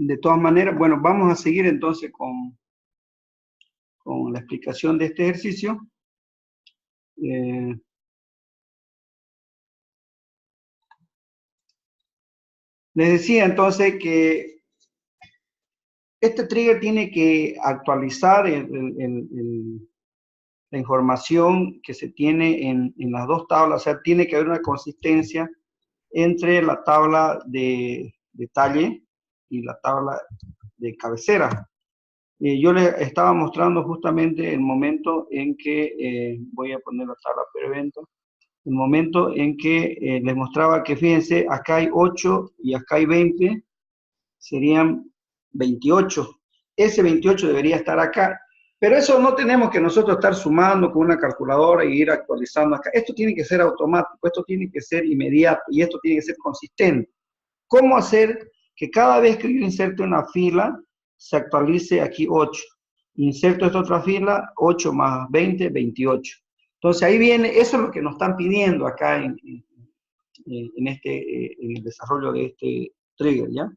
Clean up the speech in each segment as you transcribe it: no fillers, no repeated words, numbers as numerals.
De todas maneras, bueno, vamos a seguir entonces con la explicación de este ejercicio. Les decía entonces que este trigger tiene que actualizar la información que se tiene en las dos tablas, o sea, tiene que haber una consistencia entre la tabla de detalle y la tabla de cabecera. Yo les estaba mostrando justamente el momento en que, voy a poner la tabla preventa, el momento en que les mostraba que, fíjense, acá hay 8 y acá hay 20, serían 28. Ese 28 debería estar acá, pero eso no tenemos que nosotros estar sumando con una calculadora y ir actualizando acá. Esto tiene que ser automático, esto tiene que ser inmediato y esto tiene que ser consistente. ¿Cómo hacer que cada vez que yo inserte una fila, se actualice aquí 8? Inserto esta otra fila, 8 más 20, 28. Entonces ahí viene, eso es lo que nos están pidiendo acá en el desarrollo de este trigger, ¿ya?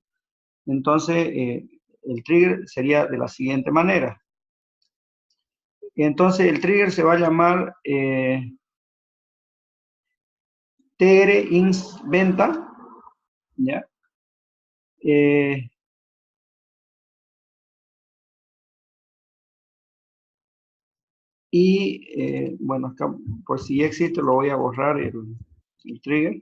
Entonces, el trigger sería de la siguiente manera. Entonces, el trigger se va a llamar TR-INS venta, ¿ya? Bueno, acá, por si ya existe, lo voy a borrar el trigger.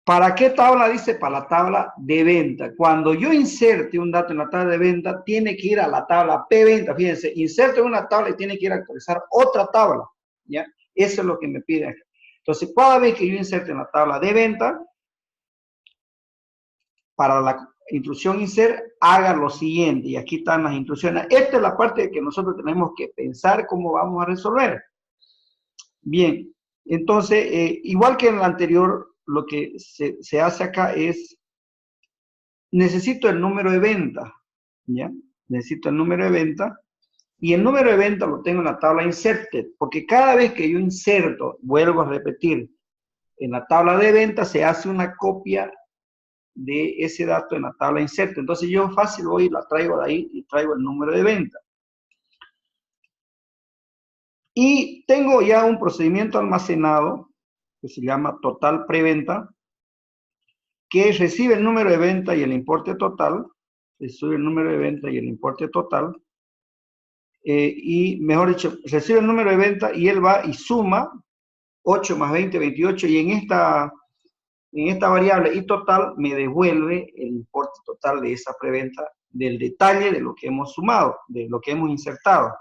¿Para qué tabla? Dice, para la tabla de venta. Cuando yo inserte un dato en la tabla de venta, tiene que ir a la tabla P-venta. Fíjense, inserto en una tabla y tiene que ir a actualizar otra tabla, ¿ya? Eso es lo que me pide acá. Entonces, cada vez que yo inserte en la tabla de venta, para la instrucción insert, haga lo siguiente. Y aquí están las instrucciones. Esta es la parte que nosotros tenemos que pensar cómo vamos a resolver. Bien, entonces, igual que en la anterior, lo que se hace acá es, necesito el número de venta, ¿ya? Necesito el número de venta, y el número de venta lo tengo en la tabla inserted, porque cada vez que yo inserto, vuelvo a repetir, en la tabla de venta se hace una copia de ese dato en la tabla inserted. Entonces yo fácil voy y la traigo de ahí y traigo el número de venta. Y tengo ya un procedimiento almacenado que se llama total preventa, que recibe el número de venta y el importe total, recibe el número de venta y el importe total, y mejor dicho, recibe el número de venta y él va y suma 8 más 20, 28, y en esta variable y total me devuelve el importe total de esa preventa, del detalle de lo que hemos sumado, de lo que hemos insertado.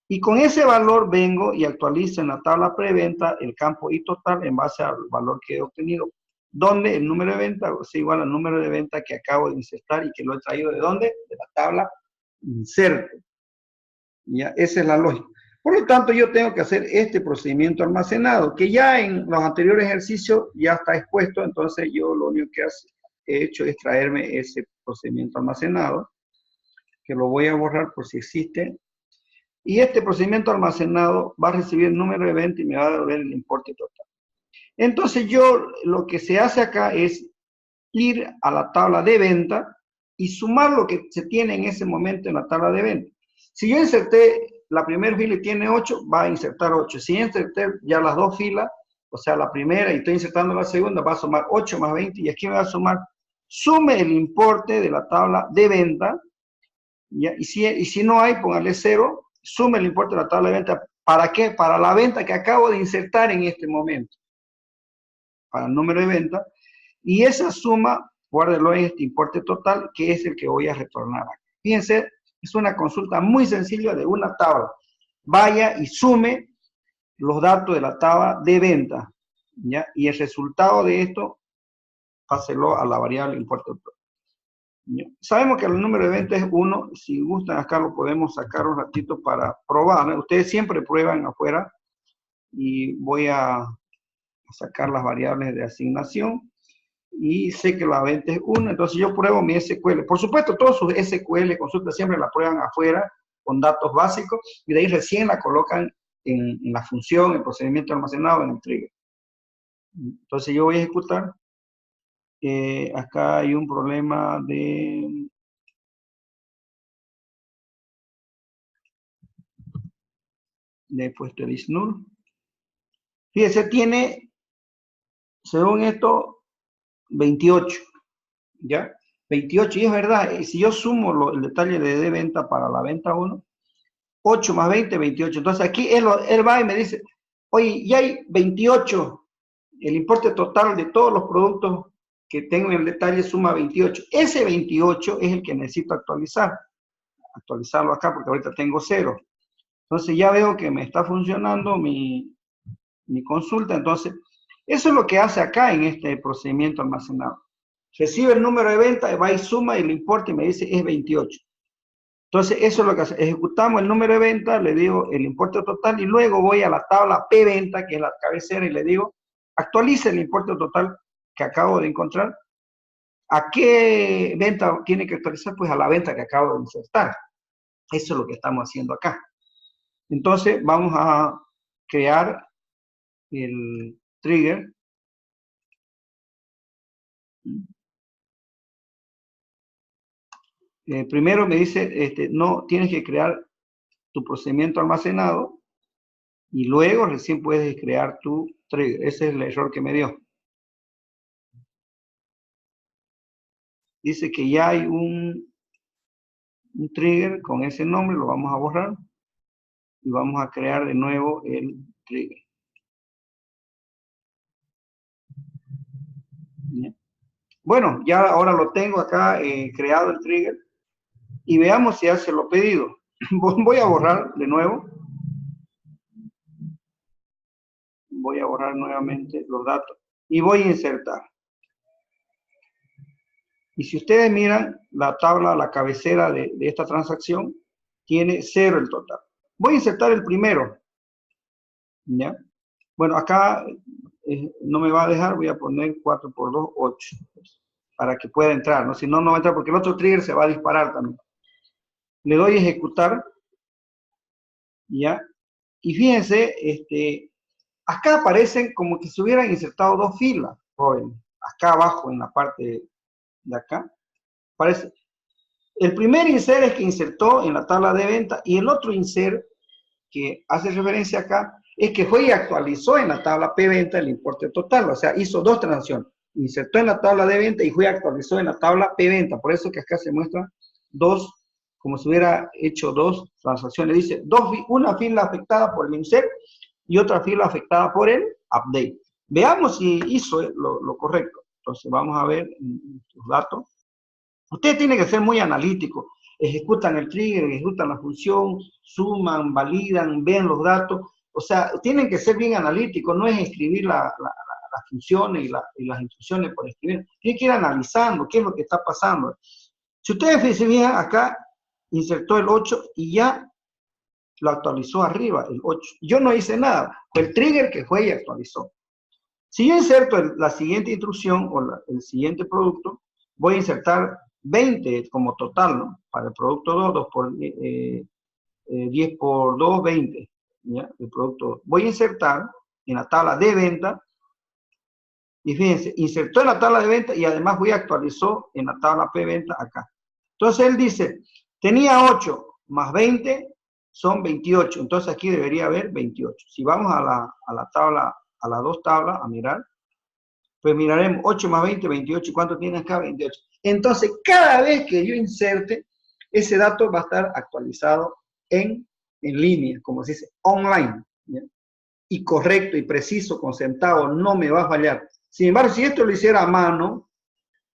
Y con ese valor vengo y actualizo en la tabla preventa el campo y total en base al valor que he obtenido, donde el número de venta es igual al número de venta que acabo de insertar y que lo he traído ¿de dónde? De la tabla inserte. ¿Ya? Esa es la lógica. Por lo tanto, yo tengo que hacer este procedimiento almacenado, que ya en los anteriores ejercicios ya está expuesto, entonces yo lo único que he hecho es traerme ese procedimiento almacenado, que lo voy a borrar por si existe. Y este procedimiento almacenado va a recibir el número de venta y me va a devolver el importe total. Entonces lo que se hace acá es ir a la tabla de venta y sumar lo que se tiene en ese momento en la tabla de venta. Si yo inserté la primera fila y tiene 8, va a insertar 8. Si inserté ya las dos filas, o sea, la primera y estoy insertando la segunda, va a sumar 8 más 20 y aquí me va a sumar, sume el importe de la tabla de venta, ¿ya? Y si no hay, póngale 0, sume el importe de la tabla de venta. ¿Para qué? Para la venta que acabo de insertar en este momento. Para el número de venta. Y esa suma, guárdelo en este importe total, que es el que voy a retornar. Fíjense, es una consulta muy sencilla de una tabla. Vaya y sume los datos de la tabla de venta, ¿ya? Y el resultado de esto, páselo a la variable importe total. ¿Ya? Sabemos que el número de venta es 1. Si gustan, acá lo podemos sacar un ratito para probar, ¿no? Ustedes siempre prueban afuera y voy a sacar las variables de asignación. Y sé que la venta es 1, entonces yo pruebo mi SQL. Por supuesto, todos sus SQL consultas siempre la prueban afuera con datos básicos y de ahí recién la colocan en la función, el procedimiento almacenado en el trigger. Entonces yo voy a ejecutar Acá hay un problema de puesto el ISNUR. Fíjese, tiene, según esto, 28, ¿ya? 28, y es verdad, si yo sumo el detalle de venta para la venta 1, 8 más 20, 28. Entonces aquí él va y me dice, oye, ya hay 28, el importe total de todos los productos que tengo en el detalle suma 28. Ese 28 es el que necesito actualizarlo acá porque ahorita tengo 0. Entonces ya veo que me está funcionando mi consulta. Entonces, eso es lo que hace acá en este procedimiento almacenado. Recibe el número de venta, va y suma y le importa y me dice es 28. Entonces, eso es lo que hace. Ejecutamos el número de venta, le digo el importe total y luego voy a la tabla P venta, que es la cabecera, y le digo actualice el importe total que acabo de encontrar. ¿A qué venta tiene que actualizar? Pues a la venta que acabo de insertar. Eso es lo que estamos haciendo acá. Entonces, vamos a crear el trigger. Primero me dice, no, tienes que crear tu procedimiento almacenado y luego recién puedes crear tu trigger. Ese es el error que me dio. Dice que ya hay un trigger con ese nombre, lo vamos a borrar y vamos a crear de nuevo el trigger. ¿Ya? Bueno, ya ahora lo tengo acá creado el trigger y veamos si hace lo pedido. Voy a borrar de nuevo. Voy a borrar nuevamente los datos y voy a insertar. Y si ustedes miran la tabla, la cabecera de esta transacción, tiene 0 el total. Voy a insertar el primero. ¿Ya? Bueno, acá no me va a dejar, voy a poner 4 por 2, 8. Para que pueda entrar, ¿no? Si no, no va a entrar porque el otro trigger se va a disparar también. Le doy a ejecutar. ¿Ya? Y fíjense, acá aparecen como que se hubieran insertado 2 filas, jóvenes. Acá abajo, en la parte de acá, aparece. El primer insert es que insertó en la tabla de venta y el otro insert que hace referencia acá es que fue y actualizó en la tabla P venta el importe total, o sea, hizo 2 transacciones, insertó en la tabla de venta y fue y actualizó en la tabla P venta, por eso que acá se muestran 2, como si hubiera hecho 2 transacciones, dice una fila afectada por el insert y otra fila afectada por el update. Veamos si hizo lo correcto. Entonces vamos a ver los datos. Ustedes tienen que ser muy analíticos. Ejecutan el trigger, ejecutan la función, suman, validan, ven los datos. O sea, tienen que ser bien analíticos. No es escribir las funciones y las instrucciones por escribir. Tienen que ir analizando qué es lo que está pasando. Si ustedes se fijan, acá insertó el 8 y ya lo actualizó arriba, el 8. Yo no hice nada. Fue el trigger que fue y actualizó. Si yo inserto la siguiente instrucción o el siguiente producto, voy a insertar 20 como total, ¿no? Para el producto 2, 10 por 2, 20. ¿Ya? El producto. Voy a insertar en la tabla de venta. Y fíjense, insertó en la tabla de venta y además voy a actualizar en la tabla P venta acá. Entonces él dice, tenía 8 más 20 son 28. Entonces aquí debería haber 28. Si vamos a la tabla, a las 2 tablas, a mirar, pues miraremos 8 más 20, 28. ¿Cuánto tiene acá? 28. Entonces, cada vez que yo inserte, ese dato va a estar actualizado en línea, como se dice, online. ¿Ya? Y correcto y preciso, con centavos, no me va a fallar. Sin embargo, si esto lo hiciera a mano,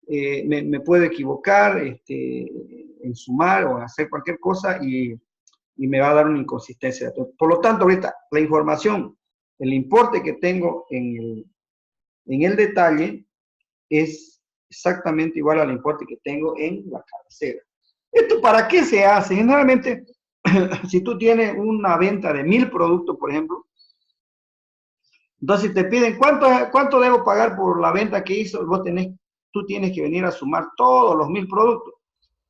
me puedo equivocar en sumar o en hacer cualquier cosa y me va a dar una inconsistencia. Por lo tanto, ahorita, la información, el importe que tengo en el detalle es exactamente igual al importe que tengo en la cabecera. ¿Esto para qué se hace? Generalmente, si tú tienes una venta de 1000 productos, por ejemplo, entonces te piden, ¿cuánto debo pagar por la venta que hizo? Tú tienes que venir a sumar todos los 1000 productos.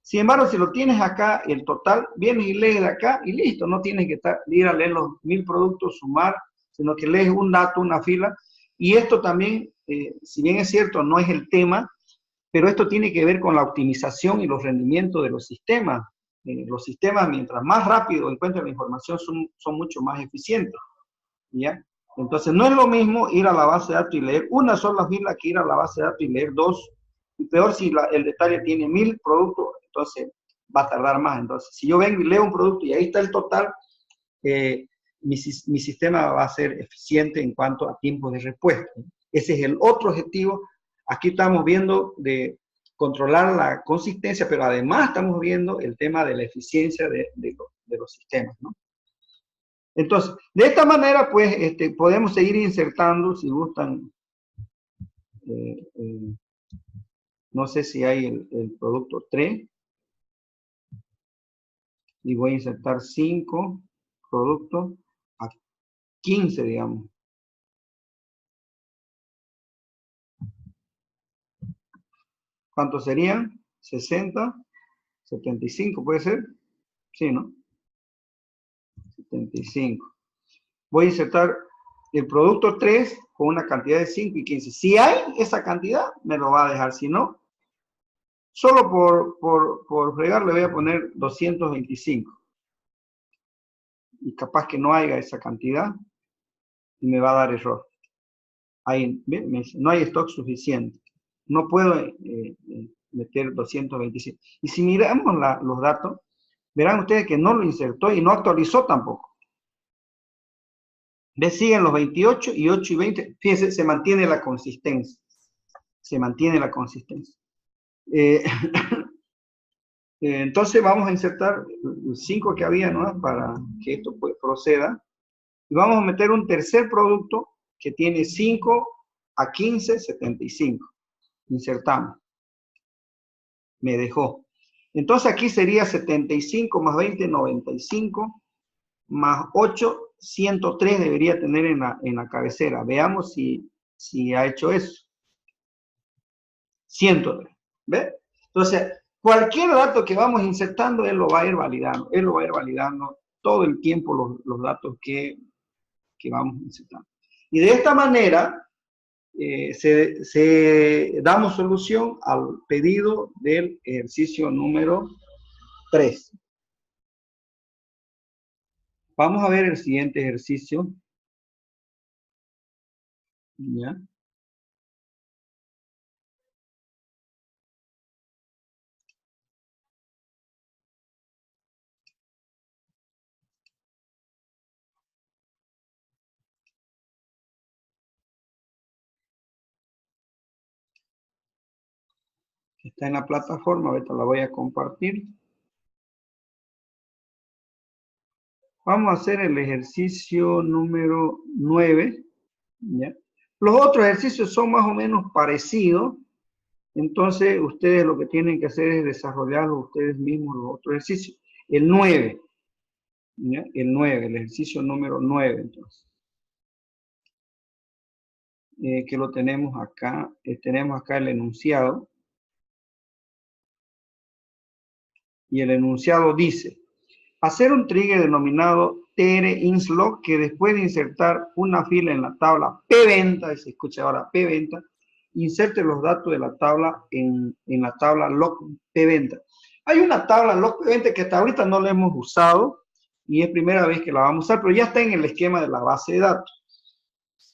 Sin embargo, si lo tienes acá, el total, vienes y lees de acá y listo. No tienes que ir a leer los 1000 productos, sumar, sino que lees un dato, una fila. Y esto también, si bien es cierto, no es el tema, pero esto tiene que ver con la optimización y los rendimientos de los sistemas. Los sistemas, mientras más rápido encuentran la información, son mucho más eficientes, ¿ya? Entonces, no es lo mismo ir a la base de datos y leer una sola fila que ir a la base de datos y leer dos. Y peor si el detalle tiene 1000 productos, entonces va a tardar más. Entonces, si yo vengo y leo un producto y ahí está el total, mi sistema va a ser eficiente en cuanto a tiempos de respuesta. Ese es el otro objetivo. Aquí estamos viendo de controlar la consistencia, pero además estamos viendo el tema de la eficiencia de los sistemas, ¿no? Entonces, de esta manera, pues, podemos seguir insertando, si gustan, no sé si hay el producto 3, y voy a insertar 5 productos a 15, digamos. ¿Cuántos serían? 60, 75, ¿puede ser? Sí, ¿no? 75. Voy a insertar el producto 3 con una cantidad de 5 y 15. Si hay esa cantidad, me lo va a dejar. Si no, solo por fregar le voy a poner 225. Y capaz que no haya esa cantidad y me va a dar error. Ahí, ¿ven? Me dice, no hay stock suficiente. No puedo meter 225. Y si miramos los datos, verán ustedes que no lo insertó y no actualizó tampoco. ¿Ves? Siguen los 28 y 8 y 20. Fíjense, se mantiene la consistencia. Se mantiene la consistencia. Entonces vamos a insertar los 5 que había, ¿no? Para que esto proceda. Y vamos a meter un tercer producto que tiene 5 a 15, 75. Insertamos. Me dejó. Entonces aquí sería 75 más 20, 95, más 8, 103 debería tener en la cabecera. Veamos si ha hecho eso. 103. ¿Ve? Entonces, cualquier dato que vamos insertando, él lo va a ir validando. Él lo va a ir validando todo el tiempo los datos que vamos insertando. Y de esta manera, damos solución al pedido del ejercicio número 3. Vamos a ver el siguiente ejercicio. ¿Ya? Está en la plataforma, ahorita la voy a compartir. Vamos a hacer el ejercicio número 9. ¿Ya? Los otros ejercicios son más o menos parecidos, entonces ustedes lo que tienen que hacer es desarrollarlos ustedes mismos los otros ejercicios. El 9, ¿ya? El 9, el ejercicio número 9, entonces. Que lo tenemos acá, tenemos acá el enunciado. Y el enunciado dice, hacer un trigger denominado tr-inslog que después de insertar una fila en la tabla p-venta, se escucha ahora p-venta, inserte los datos de la tabla en la tabla log p-venta. Hay una tabla log p-venta que hasta ahorita no la hemos usado y es primera vez que la vamos a usar, pero ya está en el esquema de la base de datos.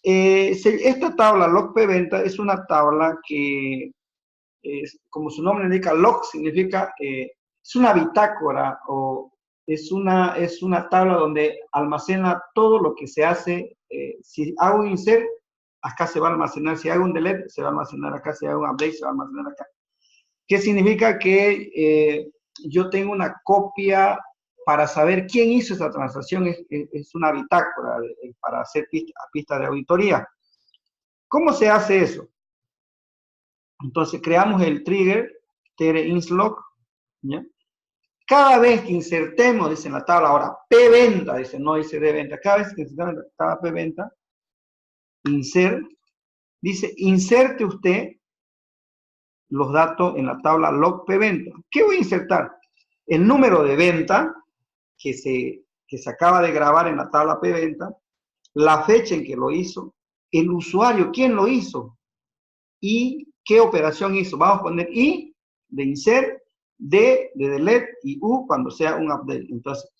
Esta tabla log p-venta es una tabla que, como su nombre indica, log significa, es una bitácora o es una tabla donde almacena todo lo que se hace. Si hago un insert, acá se va a almacenar. Si hago un delete, se va a almacenar acá. Si hago un update, se va a almacenar acá. ¿Qué significa? Que yo tengo una copia para saber quién hizo esa transacción. Es una bitácora para hacer pista de auditoría. ¿Cómo se hace eso? Entonces creamos el trigger tr-inslog, ¿ya? Cada vez que insertemos, dice en la tabla ahora, p-venta, dice, no dice de venta, cada vez que insertamos la tabla p-venta, dice, inserte usted los datos en la tabla log p-venta. ¿Qué voy a insertar? El número de venta que se acaba de grabar en la tabla p-venta, la fecha en que lo hizo, el usuario, quién lo hizo, y ¿qué operación hizo? Vamos a poner I de insert, D de delete y U cuando sea un update. Entonces,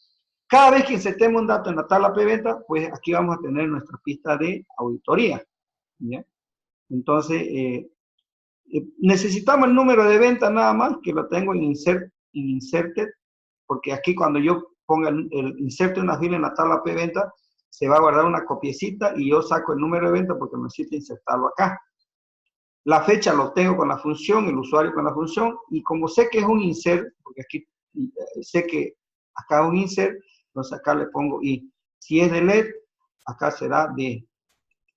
cada vez que insertemos un dato en la tabla preventa, pues aquí vamos a tener nuestra pista de auditoría. ¿Ya? Entonces, necesitamos el número de venta nada más, que lo tengo en inserted, porque aquí cuando yo ponga el inserte una fila en la tabla preventa, se va a guardar una copiecita y yo saco el número de venta porque necesito insertarlo acá. La fecha lo tengo con la función, el usuario con la función, y como sé que es un insert, porque aquí sé que acá es un insert, entonces acá le pongo I. Si es delete, acá será D.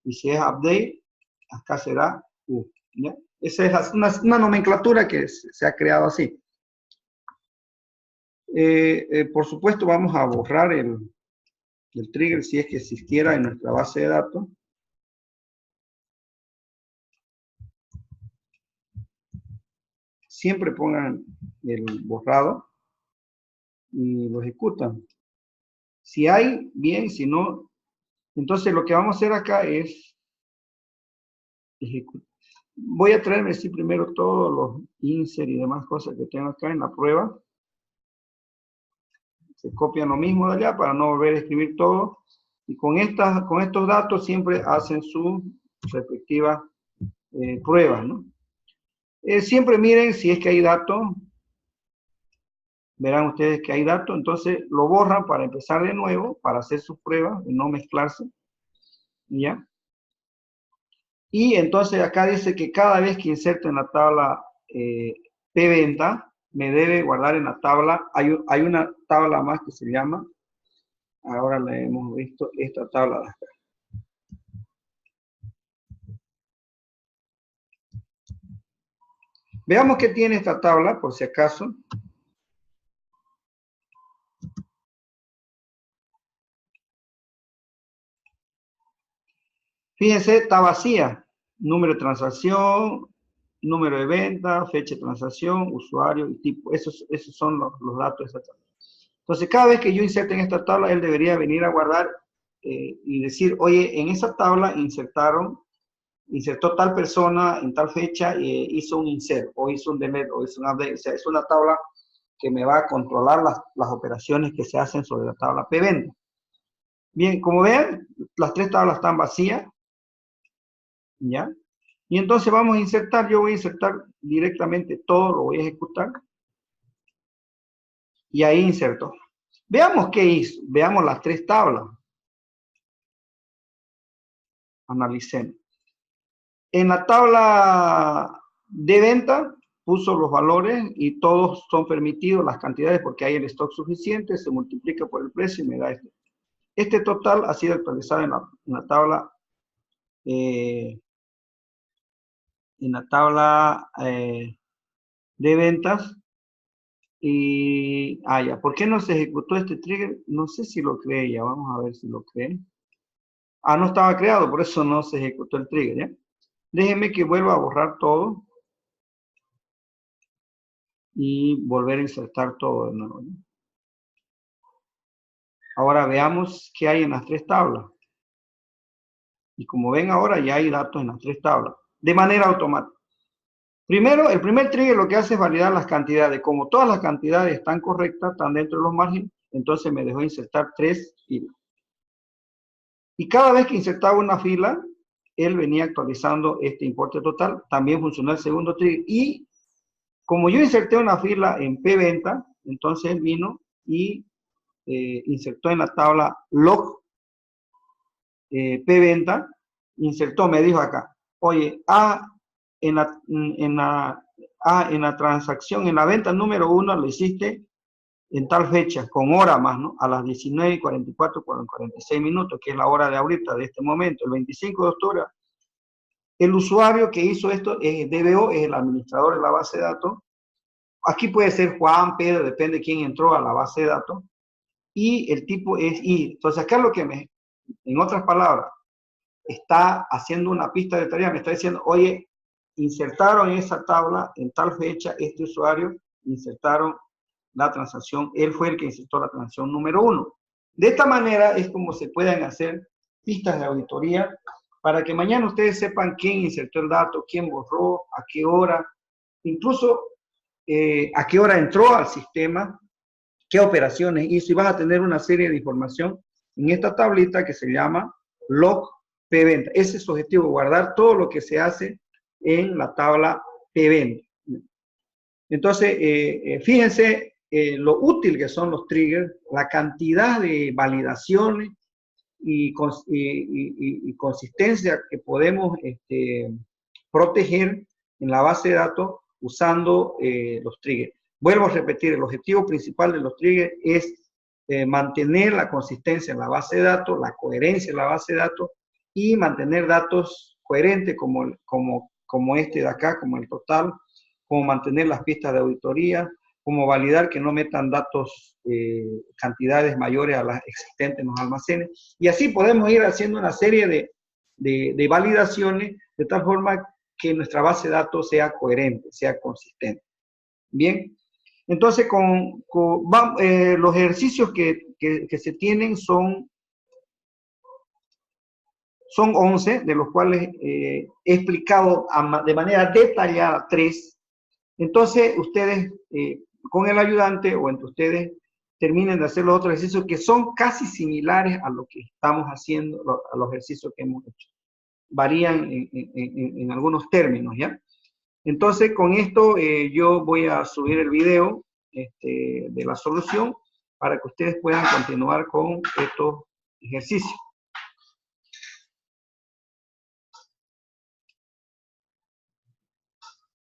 Y si es update, acá será U. ¿Ya? Esa es una nomenclatura que se ha creado así. Por supuesto, vamos a borrar el trigger si es que existiera en nuestra base de datos. Siempre pongan el borrado y lo ejecutan. Si hay, bien, si no, entonces lo que vamos a hacer acá es ejecutar. Voy a traerme sí primero todos los insert y demás cosas que tengo acá en la prueba. Se copian lo mismo de allá para no volver a escribir todo. Y con estos datos siempre hacen sus respectivas pruebas, ¿no? Siempre miren si es que hay datos. Verán ustedes que hay datos, entonces lo borran para empezar de nuevo, para hacer sus pruebas y no mezclarse. ¿Ya? Y entonces acá dice que cada vez que inserto en la tabla P-Venta, me debe guardar en la tabla, hay una tabla más que se llama, ahora la hemos visto, esta tabla de acá. Veamos qué tiene esta tabla, por si acaso. Fíjense, está vacía. Número de transacción, número de venta, fecha de transacción, usuario y tipo. Esos son los datos de esta tabla. Entonces, cada vez que yo inserte en esta tabla, él debería venir a guardar y decir, oye, en esa tabla insertó tal persona en tal fecha, hizo un insert, o hizo un delete, o hizo un update. O sea, es una tabla que me va a controlar las operaciones que se hacen sobre la tabla P-Venta. Bien, como ven, las tres tablas están vacías. ¿Ya? Y entonces vamos a insertar, yo voy a insertar directamente todo, lo voy a ejecutar. Y ahí inserto. Veamos qué hizo, veamos las tres tablas. Analicemos. En la tabla de venta puso los valores y todos son permitidos, las cantidades, porque hay el stock suficiente, se multiplica por el precio y me da esto. Este total ha sido actualizado en la tabla de ventas. Y, ya, ¿por qué no se ejecutó este trigger? No sé si lo creé ya, vamos a ver si lo creé. No estaba creado, por eso no se ejecutó el trigger, ¿ya? Déjenme que vuelva a borrar todo. Y volver a insertar todo de nuevo, ¿ya? Ahora veamos qué hay en las tres tablas. Y como ven ahora ya hay datos en las tres tablas, de manera automática. Primero, el primer trigger lo que hace es validar las cantidades. Como todas las cantidades están correctas, están dentro de los márgenes, entonces me dejó insertar tres filas. Y cada vez que insertaba una fila, él venía actualizando este importe total. También funcionó el segundo trigger. Y como yo inserté una fila en P-Venta, entonces él vino y insertó en la tabla log P-Venta, insertó, me dijo acá, oye, en la transacción, en la venta número 1 lo hiciste en tal fecha, con hora más, ¿no? A las 19:44 con 46 minutos, que es la hora de ahorita, de este momento, el 25 de octubre. El usuario que hizo esto es DBO, es el administrador de la base de datos. Aquí puede ser Juan, Pedro, depende de quién entró a la base de datos. Y el tipo es I. Entonces acá lo que en otras palabras, está haciendo una pista de tarea, me está diciendo, oye, insertaron en esa tabla en tal fecha este usuario, insertaron la transacción, él fue el que insertó la transacción número 1. De esta manera es como se pueden hacer pistas de auditoría para que mañana ustedes sepan quién insertó el dato, quién borró, a qué hora, incluso a qué hora entró al sistema, qué operaciones hizo, y vas a tener una serie de información en esta tablita que se llama log pventa. Ese es su objetivo, guardar todo lo que se hace en la tabla pventa. Entonces, fíjense lo útil que son los triggers, la cantidad de validaciones y consistencia que podemos proteger en la base de datos usando los triggers. Vuelvo a repetir, el objetivo principal de los triggers es mantener la consistencia en la base de datos, la coherencia en la base de datos y mantener datos coherentes como este de acá, como el total, como mantener las pistas de auditoría, como validar que no metan datos, cantidades mayores a las existentes en los almacenes. Y así podemos ir haciendo una serie de validaciones de tal forma que nuestra base de datos sea coherente, sea consistente. Bien, entonces los ejercicios que se tienen son 11, de los cuales he explicado de manera detallada 3. Entonces, ustedes, con el ayudante o entre ustedes, terminen de hacer los otros ejercicios que son casi similares a lo que estamos haciendo, a los ejercicios que hemos hecho. Varían en algunos términos, ¿ya? Entonces, con esto yo voy a subir el video de la solución para que ustedes puedan continuar con estos ejercicios.